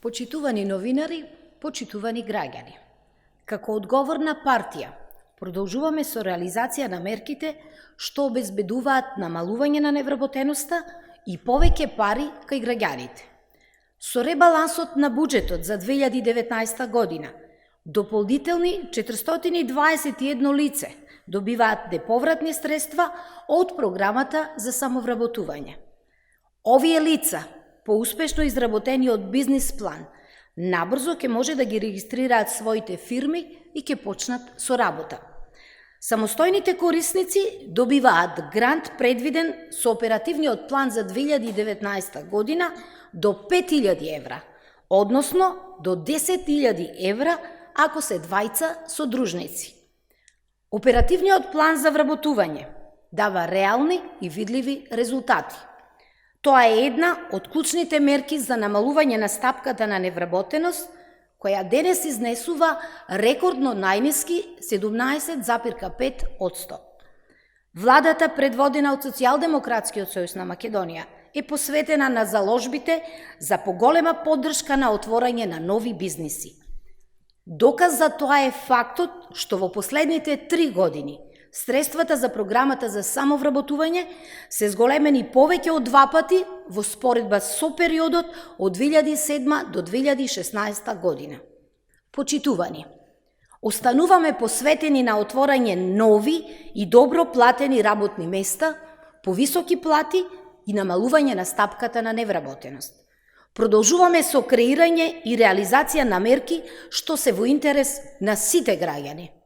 Почитувани новинари, почитувани граѓани. Како одговорна партија, продолжуваме со реализација на мерките што обезбедуваат намалување на невработеноста и повеќе пари кај граѓаните. Со ребалансот на буџетот за 2019 година, дополнителни 421 лице добиваат неповратни средства од програмата за самовработување. Овие лица, по успешно изработениот бизнис план, набрзо ќе може да ги регистрираат своите фирми и ќе почнат со работа. Самостојните корисници добиваат грант предвиден со оперативниот план за 2019 година до 5000 евра, односно до 10.000 евра ако се двајца содружници. Оперативниот план за вработување дава реални и видливи резултати. Тоа е една од клучните мерки за намалување на стапката на невработеност, која денес изнесува рекордно најниски 17,5%. Владата, предводена од Социјалдемократскиот сојуз на Македонија, е посветена на заложбите за поголема поддршка на отворање на нови бизниси. Доказ за тоа е фактот што во последните 3 години средствата за програмата за самовработување се зголемени повеќе од 2 пати во споредба со периодот од 2007 до 2016 година. Почитувани, остануваме посветени на отворање нови и добро платени работни места, повисоки плати и намалување на стапката на невработеност. Продолжуваме со креирање и реализација на мерки што се во интерес на сите граѓани.